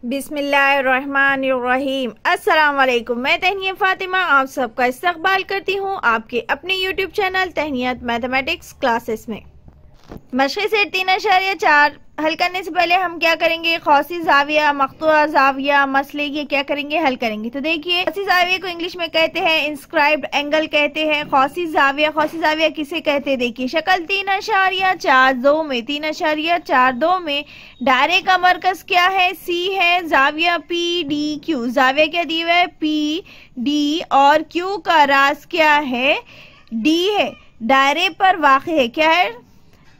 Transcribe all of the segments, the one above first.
बिस्मिल्लाहिर्रहमानिर्रहीम। अस्सलाम वालेकुम। मैं तहनिया फातिमा आप सबका इस्तकबाल करती हूँ आपके अपने यूट्यूब चैनल तहनियत मैथमेटिक्स क्लासेस में। मशक़ सेट 3.4 हल करने से पहले हम क्या करेंगे, खौसी जाविया, मक़तूआ जाविया, मसले ये क्या करेंगे, हल करेंगे। तो देखिए, खौसी जाविया को इंग्लिश में कहते हैं इंस्क्राइब्ड एंगल कहते हैं। खौसी जाविया किसे कहते हैं, देखिए शक्ल 3.42 में 3.42 में दायरे का मरकज क्या है, सी है, जाविया पी डी क्यू, जाविया क्या दिया हुआ है, पी डी, और क्यू का राज क्या है, डी है, दायरे पर वाक़े है, क्या है,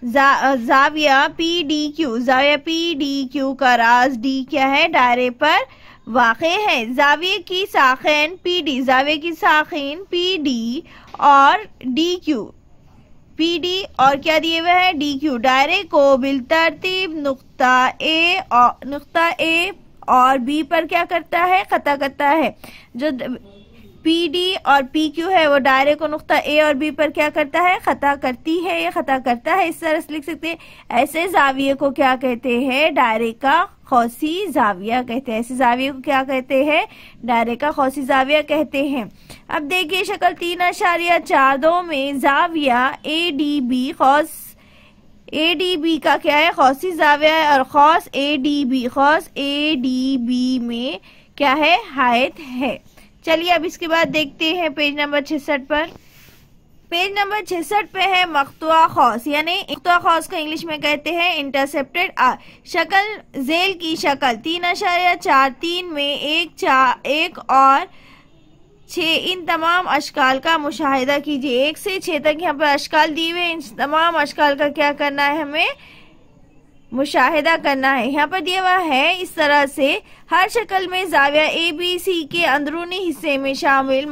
जाविया पी डी क्यू, जाविया पी डी क्यू का राज डी क्या है, दायरे पर वाक़े है। जाविये की साखिन पी डी, जाविये की साखिन पी डी और डी क्यू, पी डी और क्या दिए हुए है, डी क्यू, दायरे को बिलतरतीब नुक्ता ए और बी पर क्या करता है, खता करता है। जो पी डी और पी क्यू है वो दायरे को नुक्ता ए और बी पर क्या करता है, खता करती है या खता करता है, इस तरह से लिख सकते हैं। ऐसे जाविये को क्या कहते हैं, दायरे का खौसी जाविया कहते हैं। ऐसे जाविये को क्या कहते हैं, दायरे का खौसी जाविया कहते हैं। अब देखिए शक्ल 3.42 में जाविया ए डी बी, खौस ए डी बी का क्या है, खौसी जाविया है, और खौस ए डी बी में क्या है, हायत है। चलिए अब इसके बाद देखते हैं पेज नंबर 66 पर। पेज नंबर 66 पे है मक़तूआ खौस, यानी मक़तूआ खौस को इंग्लिश में कहते हैं इंटरसेप्टेड आर। शक्ल जेल की शक्ल 3.43 में 1 और 6 इन तमाम अशकाल का मुशाहिदा कीजिए। 1 से 6 तक यहाँ पर अशकाल दिए हुए, इन तमाम अशकाल का क्या करना है, हमें मुशाहिदा करना है। यहाँ पर दिया हुआ है इस तरह से, हर शक्ल में जाविया ए बी सी के अंदरूनी हिस्से में शामिल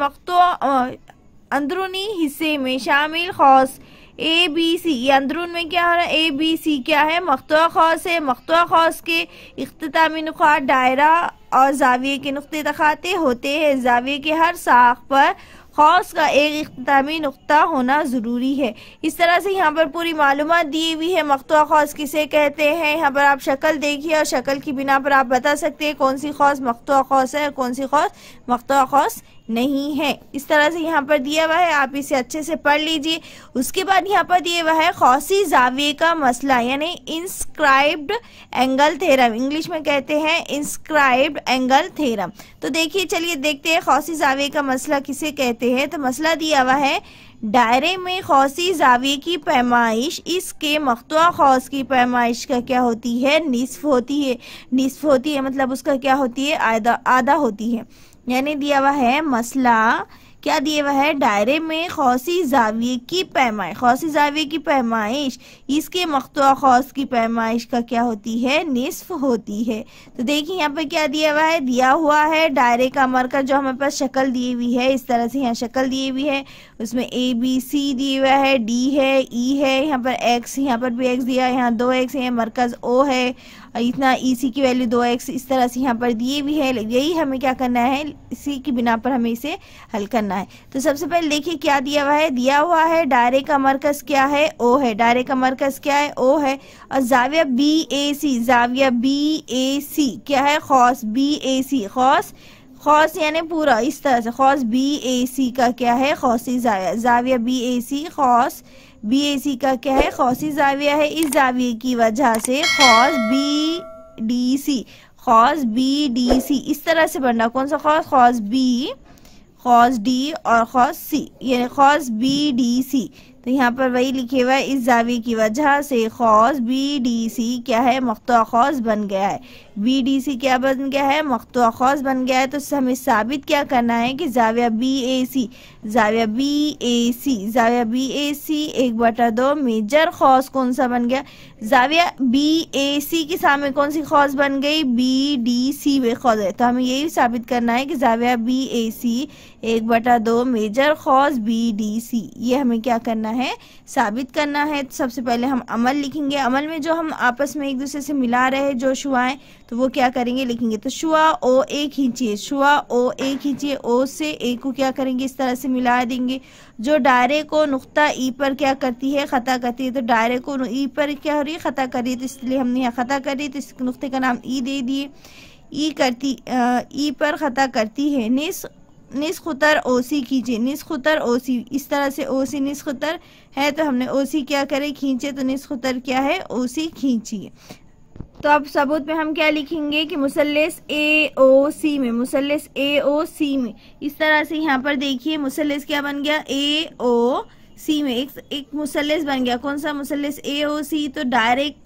अंदरूनी हिस्से में शामिल खौस ए बी सी, ये अंदरून में क्या हो रहा है, ए बी सी क्या है, मक़तूआ खौस है। मक़तूआ खौस के इख्तितामी नुक़ात दायरा और जाविये के नुक़्ते दिखाते होते हैं। जाविये के हर साख पर खौस का एक इख्तितामी नुक्ता होना ज़रूरी है। इस तरह से यहाँ पर पूरी मालूमात दी हुई है मक़तूआ खौस किसे कहते हैं। यहाँ पर आप शक्ल देखिए और शक्ल की बिना पर आप बता सकते हैं कौन सी खौस मक़तूआ खौस है और कौन सी खौस मक़तूआ खौस नहीं है। इस तरह से यहाँ पर दिया हुआ है, आप इसे अच्छे से पढ़ लीजिए। उसके बाद यहाँ पर दिया हुआ है खौसी जाविये का मसला, यानी इंस्क्राइब्ड एंगल थ्योरम, इंग्लिश में कहते हैं इंस्क्राइब्ड एंगल थ्योरम। तो देखिए, चलिए देखते हैं खौसी जाविये का मसला किसे कहते हैं। तो मसला दिया हुआ है, दायरे में खौसी जाविये की पैमाइश इसके मक़तूआ खौस की पैमाइश का क्या होती है, निस्फ होती है। निस्फ होती है मतलब उसका क्या होती है, आधा होती है। यानी दिया हुआ है मसला, क्या दिया हुआ है, दायरे में खौसी जाविये की पैमाइश, खौसी जाविये की पैमाइश इसके मक़तूआ खौस की पैमाइश का क्या होती है, निस्फ होती है। तो देखिए यहाँ पर क्या दिया हुआ है, दिया हुआ है दायरे का मरकज, जो हमारे पास शक्ल दी हुई है, इस तरह से यहाँ शक्ल दी हुई है, उसमें ए बी सी दिया हुआ है, डी है, ई है, यहाँ पर एक्स, यहाँ पर भी एक्स दिया है, यहाँ 2x है, मरकज ओ है, इतना ई सी की वैल्यू 2x, इस तरह से यहाँ पर दिए भी है। यही हमें क्या करना है, इसी की बिना पर हमें इसे हल करना है। तो सबसे पहले देखिए क्या दिया हुआ है, दिया हुआ है दायरे का मरकज क्या है, ओ है, दायरे का मरकज क्या है, ओ है, और जाविया बी ए सी, जाविया बी ए सी क्या है, खौस बी ए सी, खौस यानी पूरा इस तरह से, खौस बी ए सी का क्या है, खौसी जाविया, जाविया बी ए सी, खौस बी ए सी का क्या है, खौसी जाविया है। इस जाविये की वजह से खौस बी डी सी, खौस बी डी सी इस तरह से बनना, कौन सा खौस, खौस बी, खौस डी और खौस सी, यानी खौस बी डी सी। तो यहाँ पर वही लिखे हुआ है, इस जाविये की वजह से खौस BDC क्या है, मक़तूआ खौस बन गया है। BDC क्या बन गया है, मक़तूआ खौस बन गया है। तो हमें साबित क्या करना है कि जाविया BAC 1/2 मेजर खौस कौन सा बन गया, जाविया BAC के सामने कौन सी खौस बन गई, BDC वे खौस है। तो हमें यही साबित करना है कि जाविया BAC 1/2 मेजर खौस BDC, ये हमें क्या करना है, साबित करना है। तो सबसे पहले हम अमल लिखेंगे। अमल में जो हम आपस में एक दूसरे से मिला रहे हैं जो शुआएं, तो वो क्या करेंगे, लिखेंगे। तो शुआ OA खींचिए, शुआ OA खींचिए, O से A को क्या करेंगे, इस तरह से मिला देंगे। जो दायरे को नुक्ता E पर क्या करती है, खता करती है। तो दायरे को E पर क्या हो रही है, खता कर रही है, तो इसलिए हमने यहाँ खता कर रही है, तो इस नुक्ते का नाम E दे दिए। E पर खता करती है। निस्खुतर OC खींचे, निस्खुतर OC, इस तरह से OC निस्खुतर है तो हमने OC क्या करे, खींचे, तो निस्खुतर क्या है, OC खींचिए। तो अब सबूत में हम क्या लिखेंगे कि मुसल्लिस AOC में, मुसल्लिस AOC में इस तरह से यहाँ पर देखिए मुसल्लिस क्या बन गया, AOC में एक मुसल्लिस बन गया। कौन सा मुसल्लिस, AOC। तो डायरेक्ट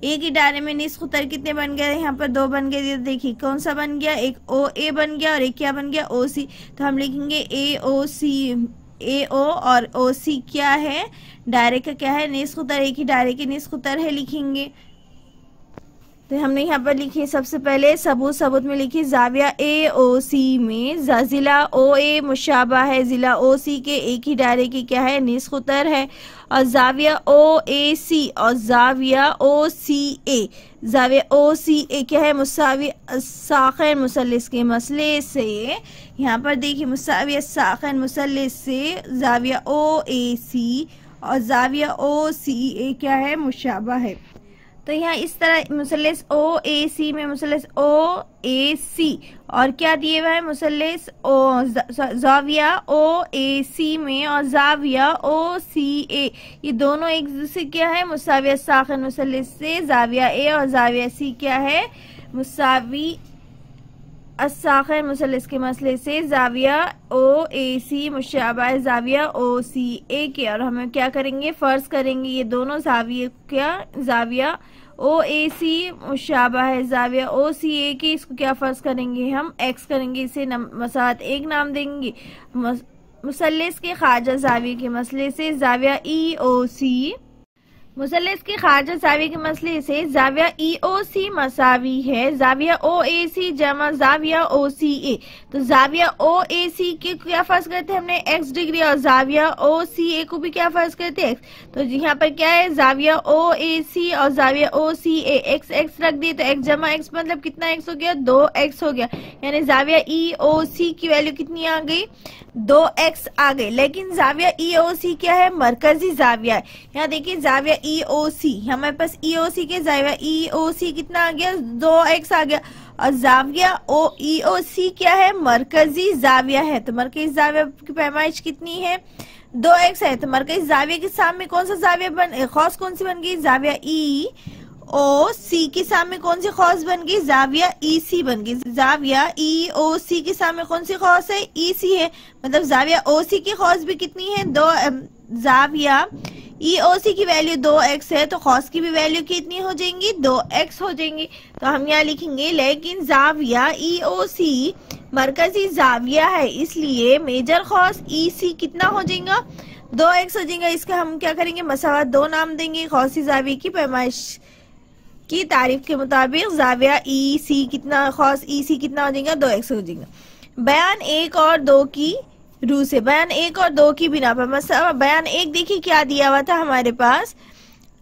एक ही दायरे में निस्खुतर कितने बन गए, यहाँ पर 2 बन गए। देखिए कौन सा बन गया, एक OA बन गया और एक क्या बन गया, OC। तो हम लिखेंगे AO और OC क्या है, दायरे का क्या है, निस्खुतर, एक ही दायरे के निस्खुतर है, लिखेंगे। तो हमने यहाँ पर लिखी सबसे पहले सबूत में लिखी जाविया AOC में जिला OA मुशाबा है, जिला OC के एक ही दायरे की क्या है, निस्खुतर है। और जाविया OAC और जाविया OCA, जाविया OCA क्या है, मुसावी साखिन मुसल्लिस के मसले से, यहाँ पर देखिए मुसावी साखिन मुसल्लिस से जाविया OAC और जाविया OCA क्या है, मुशाबा है। तो यहाँ इस तरह मुसल्लिस OAC में मुसल्लिस OAC और क्या दिए हुआ है, मुसल्लिस जाविया OAC में और जाविया OCA, ये दोनों एक दूसरे क्या है, मुसाविया साखिन मुसल्लिस से। जाविया A और जाविया C क्या है, मुसावी साखिन मुसल्लिस के मसले से। जाविया OAC मुशाबा है जाविया OCA के। और हमें क्या करेंगे, फर्ज करेंगे ये दोनों जाविये क्या, जाविया OAC मुशाबा है जाविया OCA के, इसको क्या फर्ज करेंगे, हम X करेंगे, इसे मसात एक नाम देंगे। मुसल्लिस के खारजा जाविये के मसले से जाविया EOC, मुसल्लिस के खारजा जाविये के मसले से जाविया EOC मसावी है जाविया OAC जमा जाविया OCA। तो जाविया OAC के क्या फर्ज करते हैं हमने, x डिग्री, और जाविया OCA को भी क्या फर्ज करते हैं, x। तो यहाँ पर क्या है, जाविया OAC और जाविया OCA x रख दिए, तो x जमा x मतलब कितना x हो गया, 2x हो गया। यानी जाविया EOC की वैल्यू कितनी आ गई, 2x आ गई। लेकिन जाविया EOC क्या है, मरकजी जाविया है। यहाँ देखिए जाविया EOC, हमारे पास EOC के जाविया EOC कितना आ गया, 2x आ गया। और जाविया EOC क्या है, मरकजी जाविया है। तो मरकजी जाविया की पैमाइश कितनी है, 2x है। तो मरकजी जाविया के सामने कौन सा जाविया खौस कौन सी बन गई, जाविया EOC के सामने कौन सी खौस बन गई, जाविया EC बन गई। जाविया EOC के सामने कौन सी खौस है, EC है। मतलब जाविया OC की खौस भी कितनी है, 2। जाविया EOC की वैल्यू 2x है, तो खौस की भी वैल्यू कितनी हो जाएंगी, 2x हो जाएंगी। तो हम यहाँ लिखेंगे, लेकिन जाविया EOC मरकजी जाविया है, इसलिए मेजर खौस EC कितना हो जाएगा, 2x हो जाएगा। इसका हम क्या करेंगे, मसावत 2 नाम देंगे। खौसी जाविये की पैमाइश की तारीफ के मुताबिक जाविया EC कितना, खौस EC कितना हो जाएगा, 2x हो जाएगा। बयान 1 और 2 की रूह से, बयान 1 और 2 की बिना पर बयान 1 देखिए क्या दिया हुआ था हमारे पास,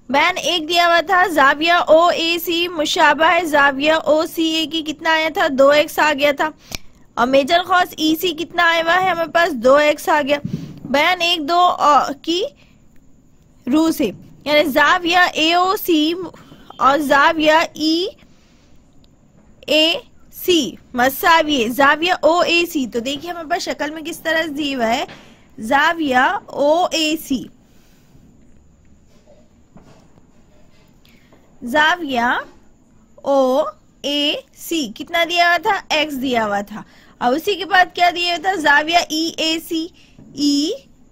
बयान 1 दिया हुआ था जाविया OAC मुशाबा है जाविया OCA की, कितना आया था, 2x आ गया था। और मेजर खौस EC कितना आया हुआ है हमारे पास, 2x आ गया। बयान 1 2 की रूह से, यानी जाविया AOC और जाविया EAC मसावी जाविया OAC। तो देखिए हमारे पास शक्ल में किस तरह दी हुआ है, जाविया OAC, जाविया OAC कितना दिया हुआ था, x दिया हुआ था। और उसी के बाद क्या दिया हुआ था, जाविया EAC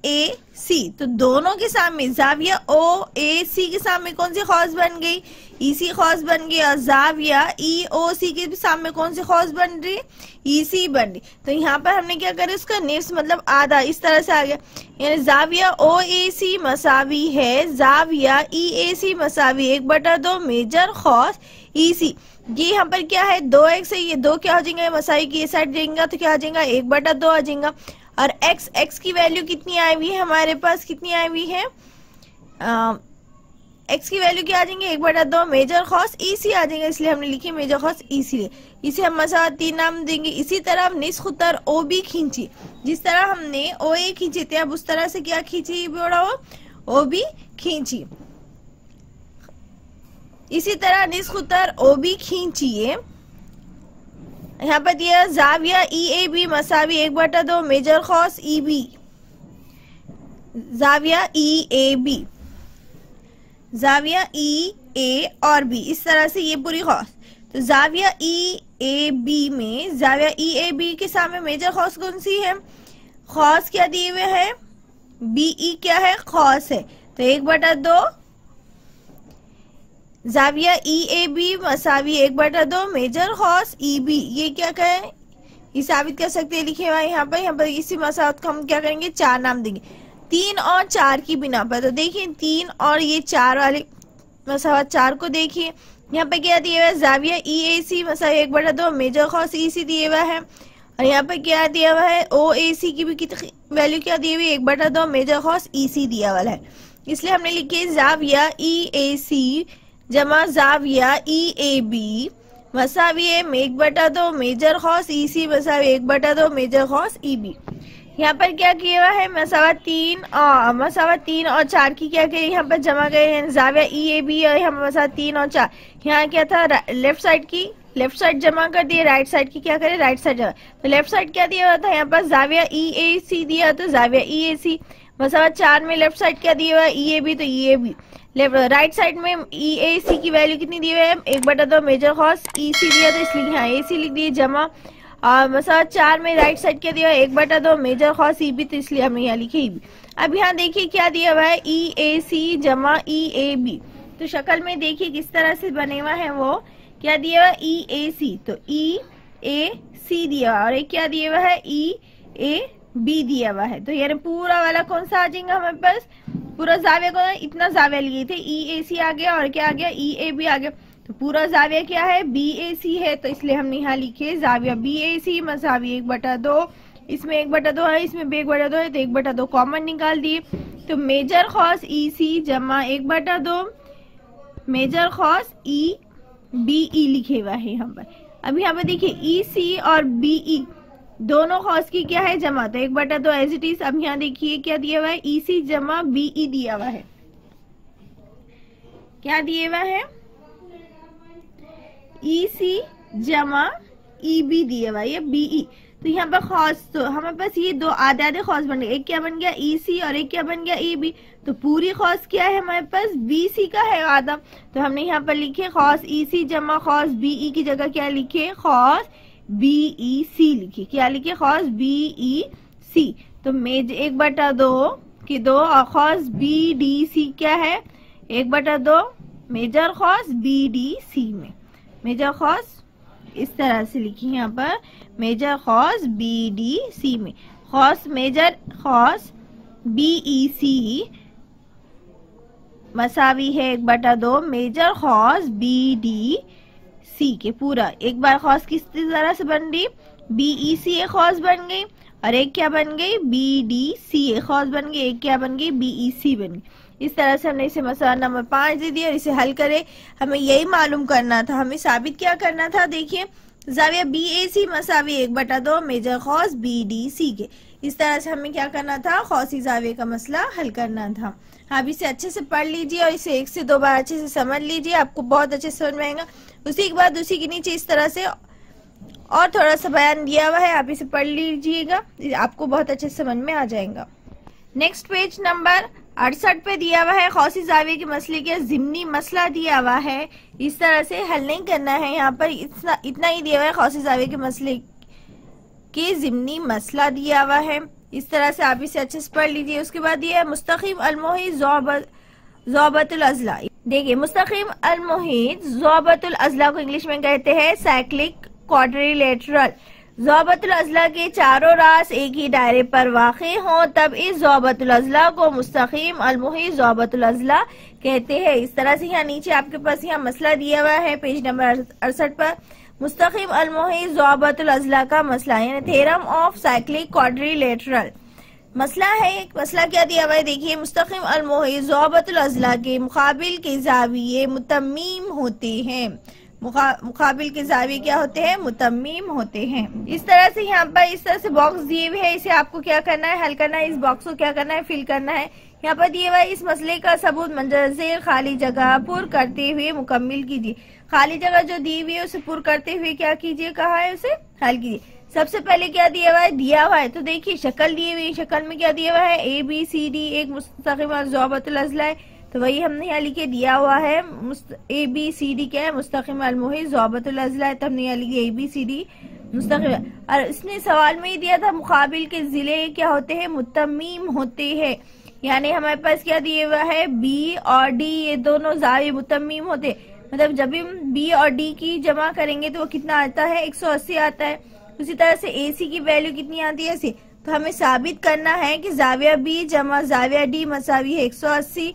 ए सी, तो दोनों के सामने जाविया ओ ए सी के सामने कौन सी खौस बन गई, ई सी खौस बन गई, और जाविया ई ओ सी के सामने कौन सी खौस बन रही, ई सी बन रही। तो यहाँ पर हमने क्या करें, उसका निफ्स मतलब आधा इस तरह से आ गया, यानी जाविया ओ ए सी मसावी है जाविया ई ए सी मसावी 1/2 मेजर खौस ई सी। ये यहाँ पर क्या है 2x है, ये 2 क्या हो जाएंगे, मसावी की साइड जाएगा तो क्या हो जाएगा 1/2 आ जाएगा। और x की वैल्यू कितनी आई हुई है हमारे पास, कितनी आई हुई है, x की वैल्यू क्या आ जाएंगे 1/2 मेजर खौस ई सी आ जाएगा, इसलिए हमने लिखी मेजर खौस ई सी। इसे हम मसावा 3 नाम देंगे। इसी तरह हम निस्ख उत्तर ओ बी खींची, जिस तरह हमने ओ ए खींचे थे अब उस तरह से क्या खींची बड़ा ओ बी खींची। इसी तरह निस्ख उत्तर ओ बी खींचिए। यहाँ पर दिया जाविया ई ए बी मसावी 1/2 मेजर खौस ई बी, जाविया ई ए बी, जाविया ई ए और बी, इस तरह से ये पूरी खौस। तो जाविया ई ए बी में जाविया ई ए बी के सामने मेजर खौस कौन सी है, खौस क्या दिए हुए है, बी ई क्या है खौस है, तो 1/2 जाविया ई ए बी मसावी 1/2 मेजर खौस ई बी। ये क्या कहें, ये साबित कर सकते हैं, लिखे हुआ यहाँ पर इसी मसावत को हम क्या करेंगे 4 नाम देंगे 3 और 4 की बिना पर। तो देखिए 3 और ये 4 वाले मसावत 4 को देखिए, यहाँ पे क्या दिया हुआ है जाविया ई ए सी मसावी 1/2 मेजर खौस ई सी दिया हुआ है, और यहाँ पे क्या दिया हुआ है ओ ए सी की भी कितनी वैल्यू क्या दी हुई 1/2 मेजर खौस ई सी दिया हुआ है, इसलिए हमने लिखे जाविया ई ए सी जमा जाविया ई ए बी मसावी 1/2 मेजर खौस ई सी मसावी 1/2 मेजर खौस ई बी। यहाँ पर क्या किया हुआ है मसावा 3 और 4 की क्या करें यहाँ पर जमा गए जाविया ई ए बी, और यहाँ मसावा 3 और 4 यहाँ क्या था लेफ्ट साइड जमा कर दिए, राइट साइड की क्या करें राइट साइड जमा। तो लेफ्ट साइड क्या दिया हुआ था यहाँ पर जाविया ई ए सी दिया, तो जाविया ई ए सी मसावा 4 में लेफ्ट साइड क्या दिया हुआ है ई ए बी, तो ई ए बी। राइट साइड में ई ए सी की वैल्यू कितनी दी हुई है 1/2 मेजर खौस ई सी दिया, तो इसलिए यहाँ ए सी लिख दिए जमा, और मसाला 4 में राइट साइड क्या दिया है 1/2 मेजर खौस ई बी, तो इसलिए हमने यहाँ लिखे ई बी। अब यहाँ देखिए क्या दिया हुआ है ई ए सी जमा ई ए बी, तो शक्ल में देखिए किस तरह से बने हुआ है, वो क्या दिया हुआ है ई ए सी, तो ई ए सी दिया हुआ और एक क्या दिया हुआ है ई ए बी दिया हुआ है। तो यानी पूरा वाला कौन सा आ जाएगा हमारे पास, पूरा जाविया को इतना जाविया लिए थे ई ए सी आ गया और क्या आ गया ई ए बी आ गया, तो पूरा जाविया क्या है बी ए सी है, तो इसलिए हमने यहाँ लिखे जाविया बी ए सी मसावी 1/2, इसमें 1/2 है इसमें भी 1/2 है, तो 1/2 कॉमन निकाल दिए, तो मेजर खौस ई सी जमा 1/2 मेजर खौस ई बी ई लिखे हुआ है यहाँ पर। अब यहाँ पर देखिए ई सी और बी ई दोनों खौस की क्या है जमा, तो 1/2 एज इट इज। अब यहाँ देखिए क्या दिया हुआ है ई सी जमा बी ई दिया हुआ है, क्या दिया हुआ है ई सी जमा ई बी दिया हुआ है बी ई। तो यहाँ पर खौस तो हमारे पास ये दो आधे आधे खौस बन गए, एक क्या बन गया ई सी और एक क्या बन गया ई बी, तो पूरी खौस क्या है हमारे पास बी सी का है आधा, तो हमने यहाँ पर लिखे खौस ई सी जमा खौस बी ई की जगह क्या लिखे खौस बी ई सी लिखी, क्या लिखे खौस बी ई सी। तो मेज 1/2 की 2 और खौस बी डी सी क्या है 1/2 मेजर खौस बी डी सी में, मेजर खौस इस तरह से लिखी यहाँ पर मेजर खौस बी डी सी में, खौस मेजर खौस बी ई सी मसावी है 1/2 मेजर खौस बी डी सी के। पूरा एक बार खौस किस तरह से बन रही बी ई सी एक खौस बन गई और एक क्या बन गई बी डी सी एक खौस बन गई, एक क्या बन गई बी ई सी बन गई। इस तरह से हमने इसे मसला नंबर 5 दे दिया और इसे हल करे। हमें यही मालूम करना था, हमें साबित क्या करना था, देखिए जाविया बी ए सी मसावी 1/2 मेजर खौस बी डी सी के। इस तरह से हमें क्या करना था खौसी जाविया का मसला हल करना था। आप इसे अच्छे से पढ़ लीजिए और इसे 1 से 2 बार अच्छे से समझ लीजिए, आपको बहुत अच्छे से समझ में आएगा। उसी के बाद उसी के नीचे इस तरह से और थोड़ा सा बयान दिया हुआ है, आप इसे पढ़ लीजिएगा, आपको बहुत अच्छे से समझ में आ जाएगा। नेक्स्ट पेज नंबर 68 पे दिया हुआ है खौसी जाविया के मसले के ज़िमनी मसला दिया हुआ है। इस तरह से हल नहीं करना है, यहाँ पर इतना ही दिया हुआ है खौसी जाविया के मसले के ज़िमनी मसला दिया हुआ है। इस तरह से आप इसे अच्छे से पढ़ लीजिए। उसके बाद ये है मुस्तकीम अल-मुहीत ज़ौबतुल अज़ला। देखिए मुस्तकीम अल-मुहीत ज़ौबतुल अज़ला को इंग्लिश में कहते हैं साइक्लिक क्वाड्रिलेटरल। ज़ौबतुल अज़ला के चारों रास एक ही दायरे पर वाक़ई हों तब इस ज़ौबतुल अज़ला को मुस्तकीम अल-मुहीत ज़ौबतुल अज़ला कहते हैं। इस तरह से यहाँ नीचे आपके पास यहाँ मसला दिया हुआ है पेज नंबर 68 पर। मुस्तकीम अल-मुहीत ज़ौबतुल अज़ला का मसला यानी थ्योरम ऑफ साइक्लिक क्वाड्रिलेटरल मसला है। मसला क्या दिया हुआ है देखिए, मुस्तकीम अल-मुहीत ज़ौबतुल अज़ला के मुकाबिल के ज़ाविये मुतम्मीम होते हैं। मुकाबिल के ज़ाविये क्या होते हैं? मुतम्मीम होते हैं। इस तरह से यहाँ पर इस तरह से बॉक्स दिए हुए है, इसे आपको क्या करना है? हल करना है। इस बॉक्स को क्या करना है? फिल करना है। यहाँ पर दिए हुआ है इस मसले का सबूत मंजर खाली जगह पुर करते हुए मुकम्मिल कीजिए। खाली जगह जो दी हुई है उसे पुर करते हुए क्या कीजिए? कहा है उसे हल कीजिए। सबसे पहले क्या दिया हुआ है? दिया हुआ है तो देखिए शक्ल दी हुई, शक्ल में क्या दिया हुआ है? ABCD एक मुस्तकीम ज़ौबतुल अज़ला है, तो वही हमने यहाँ लिखे दिया हुआ है। ABCD क्या है? मुस्तकीम अल-मुहीत ज़ौबतुल अज़ला है, तो हमने यहाँ लिखे ABCD मुस्तकीम। और इसने सवाल में ही दिया था मुकाबिल के जिले क्या होते हैं? मुतम्मीम होते हैं। यानी हमारे पास क्या दिया हुआ है? B और D ये दोनों ज़ाविये मुतम्मीम होते, मतलब जब भी हम B और D की जमा करेंगे तो वो कितना आता है? 180 आता है। उसी तरह से AC की वैल्यू कितनी आती है? 80। तो हमें साबित करना है कि ज़ाविया B जमा ज़ाविया D मसावी है 180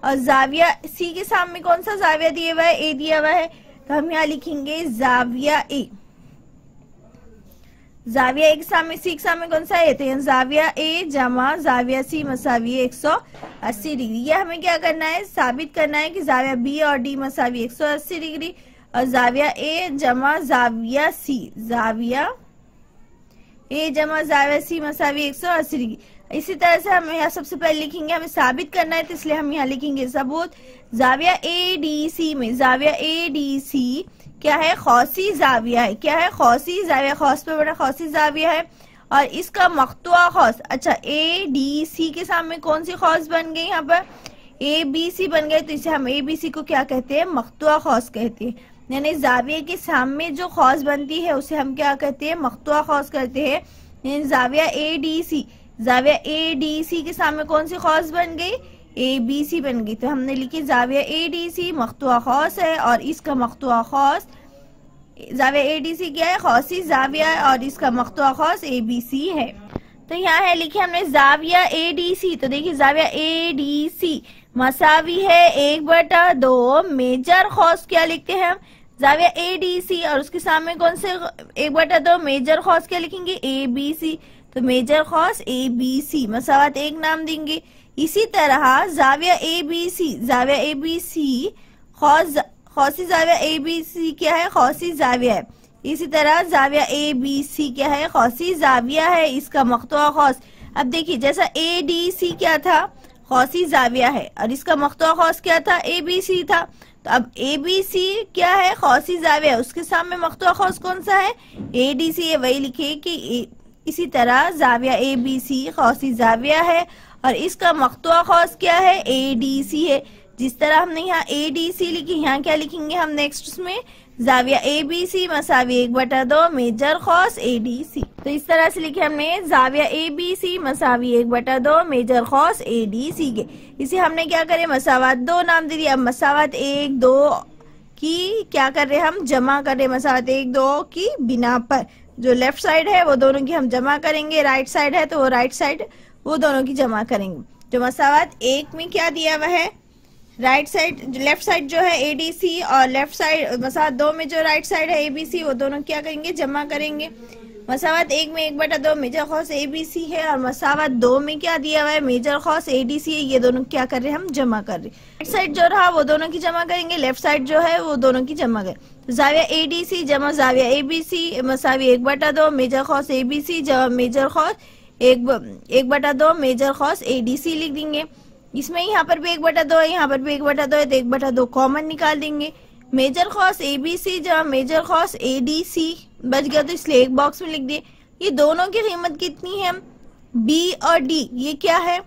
और ज़ाविया C के सामने कौन सा ज़ाविया दिया हुआ है? A दिया हुआ है, तो हम यहाँ लिखेंगे ज़ाविया A। ज़ाविया A के सामने C के सामने कौन सा है? तो ज़ाविया A जमा ज़ाविया C मसावी 180 डिग्री। ये हमें क्या करना है? साबित करना है कि ज़ाविया B और D मसावी 180 डिग्री और ज़ाविया A जमा ज़ाविया C, ज़ाविया A जमा ज़ाविया C मसावी 180 डिग्री। इसी तरह से हम यहाँ सबसे पहले लिखेंगे, हमें साबित करना है तो इसलिए हम यहाँ लिखेंगे सबूत। ज़ाविया ADC में ज़ाविया ADC क्या है? खौसी ज़ाविया है। क्या है? खौसी ज़ाविया, खौस पे बड़ा खौसी ज़ाविया है और इसका मख्तुआ खौस। अच्छा ADC के सामने कौन सी खौस बन गई? यहाँ पर ABC बन गए, तो इसे हम ABC को क्या कहते हैं? मख्तुआ खौस कहते हैं। यानी ज़ाविये के सामने जो खौस बनती है उसे हम क्या कहते हैं? मख्तुआ खौस करते हैं। यानी ज़ाविया ADC, ज़ाविया ADC के सामने कौन सी खौस बन गई? ABC बन गई, तो हमने लिखी ज़ाविया ADC मख्तुआ खौस है और इसका मख्तुआ खौस ज़ाविया ADC क्या है? खौसी ज़ाविया है और इसका मख्तुआ खौस ABC है। तो यहाँ है लिखे हमने ज़ाविया ADC, तो देखिए ज़ाविया ADC मसावी है 1/2 मेजर खौस क्या लिखते हैं हम? ज़ाविया ADC और उसके सामने कौन से 1/2 मेजर खौस क्या लिखेंगे? ABC, तो मेजर खौस ABC मसावत 1 नाम देंगे। इसी तरह ज़ाविया ABC, ज़ाविया ABC खौसी ज़ाविया ABC क्या है? खौसी ज़ाविया है। इसी तरह ज़ाविया ABC क्या है? खौसी ज़ाविया है, इसका मख्तुआ खौस। अब देखिए जैसा ADC क्या था? खौसी ज़ाविया है और इसका मख्तुआ खौस क्या था? ABC था। तो अब ABC क्या है? खौसी ज़ाविया, उसके सामने मख्तुआ खौस कौन सा है? ADC है, वही लिखे कि इसी तरह ज़ाविया ABC खौसी ज़ाविया है और इसका मख्तुआ खौस क्या है? ADC है। जिस तरह हमने यहाँ ADC लिखी, यहाँ क्या लिखेंगे हम नेक्स्ट उसमें? ज़ाविया ABC मसावी 1/2 मेजर खौस ADC। तो इस तरह से लिखे हमने ज़ाविया ABC मसावी 1/2 मेजर खौस ADC के। इसे हमने क्या करे? मसावत 2 नाम दे दिया। अब मसावत 1, 2 की क्या कर रहे हैं हम? जमा कर रहे हैं। मसावत 1, 2 की बिना पर जो लेफ्ट साइड है वो दोनों की हम जमा करेंगे, राइट साइड है तो वो राइट साइड वो दोनों की जमा करेंगे। जो मसावत 1 में क्या दिया हुआ है? राइट साइड लेफ्ट साइड जो है ADC और लेफ्ट साइड मसावत 2 में जो राइट साइड है ABC वो दोनों क्या करेंगे? जमा करेंगे। मसावत 1 में 1/2 मेजर खौस ABC है और मसावत 2 में क्या दिया हुआ है? मेजर खौस ADC है। ये दोनों क्या कर रहे हैं? हम जमा कर रहे हैं। राइट साइड जो रहा वो दोनों की जमा करेंगे, लेफ्ट साइड जो है वो दोनों की जमा करेंगे। ज़ाविया ADC जमा ज़ाविया ABC मसावी 1/2 मेजर खौस ABC जमा मेजर खौस 1/2 मेजर खौस ADC लिख देंगे। इसमें यहाँ पर भी 1/2 है, यहाँ पर भी 1/2 है, तो 1/2 कॉमन निकाल देंगे। मेजर खौस ABC जमा मेजर खौस ADC बच गया, तो इसलिए एक बॉक्स में लिख दिए। ये दोनों की कीमत कितनी है? B और D ये क्या है?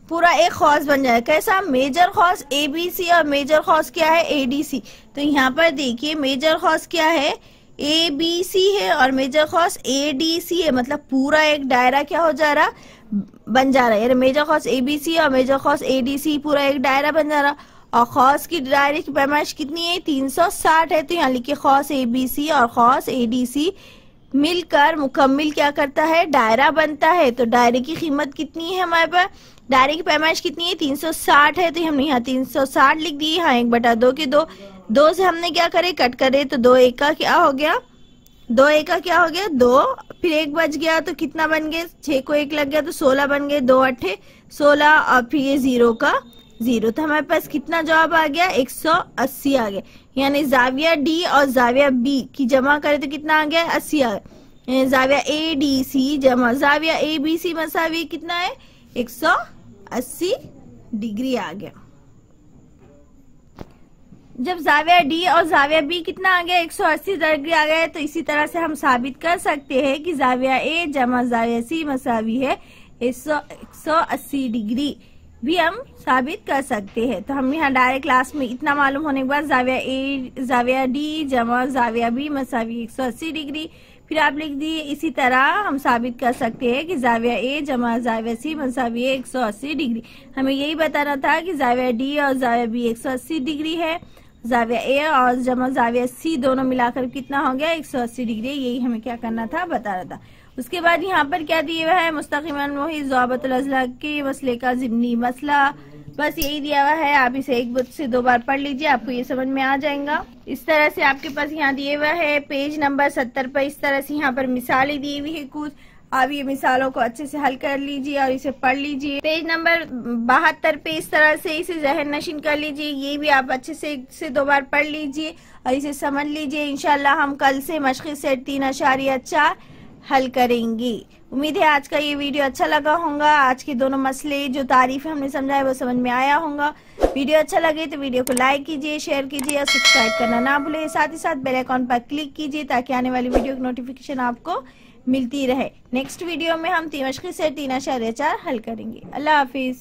पूरा एक खौस बन जाए। कैसा? मेजर खौस ABC और मेजर खौस क्या है? ADC। तो यहाँ पर देखिए मेजर खौस क्या है? ABC है और मेजर खौस ADC है, मतलब पूरा एक दायरा क्या हो जा रहा, बन जा रहा है। यानी मेजर खौस ABC और मेजर खौस ADC पूरा एक दायरा बन जा रहा। और खौस की दायरे की पैमाइश कितनी है, 360 है। तो यहाँ लिखिए खौस ABC और खौस ADC मिलकर मुकम्मिल क्या करता है, दायरा बनता है। तो दायरे की कीमत कितनी है हमारे पास, दायरे की पैमाइश कितनी है, 360 है। तो हमने यहाँ 360 लिख दी। यहाँ 1/2 के 2 से हमने क्या करे, कट करे। तो 2 1 का क्या हो गया, 2 1 का क्या हो गया 2, फिर 1 बच गया तो कितना बन गए, 6 को 1 लग गया तो 16 बन गए, 2 8 16 और फिर ये 0 का 0। तो हमारे पास कितना जवाब आ गया, 180 आ गया। यानी जाविया डी और जाविया बी की जमा करें तो कितना आ गया, 80 आ गया। जाविया ADC जमा जाविया ABC मसावी कितना है, 180 डिग्री आ गया। जब जाविया डी और जाविया बी कितना आ गया, 180 डिग्री आ गया। तो इसी तरह से हम साबित कर सकते हैं कि जाविया A जमा जाविया C मसावी है 180 डिग्री, भी हम साबित कर सकते हैं। तो हम यहाँ डायरेक्ट क्लास में इतना मालूम होने के बाद जाविया D जमा जाविया B मसावी 180 डिग्री, फिर आप लिख दिए। इसी तरह हम साबित कर सकते हैं कि जाविया A जमा जाविया C मसावी 180 डिग्री। हमें यही बताना था कि जाविया D और जाविया B 180 डिग्री है, जाविया A और जमा जाविया C दोनों मिलाकर कितना हो गया, 180 डिग्री। यही हमें क्या करना था, बताना था। उसके बाद यहाँ पर क्या दिया हुआ है, मुस्तक़िमन मुहीत ज़वाबितुल अज़ला के मसले का ज़िम्नी मसला, बस यही दिया हुआ है। आप इसे 1 से 2 बार पढ़ लीजिए, आपको ये समझ में आ जाएगा। इस तरह से आपके पास यहाँ दिए हुआ है पेज नंबर 70 पर। इस तरह से यहाँ पर मिसालें दी हुई है कुछ, आप ये मिसालों को अच्छे से हल कर लीजिए और इसे पढ़ लीजिए। पेज नंबर 72 पे इस तरह से इसे जहन नशीन कर लीजिए। ये भी आप अच्छे से 1 से 2 बार पढ़ लीजिए और इसे समझ लीजिए। इंशाल्लाह हम कल से मशक़ सेट 3.4 हल करेंगे। उम्मीद है आज का ये वीडियो अच्छा लगा होगा। आज के दोनों मसले जो तारीफ हमने समझा है वो समझ में आया होगा। वीडियो अच्छा लगे तो वीडियो को लाइक कीजिए, शेयर कीजिए और सब्सक्राइब करना ना भूलिए। साथ ही साथ बेल आइकॉन पर क्लिक कीजिए ताकि आने वाली वीडियो की नोटिफिकेशन आपको मिलती रहे। नेक्स्ट वीडियो में हम मशक़ सेट 3.4 हल करेंगे। अल्लाह हाफिज।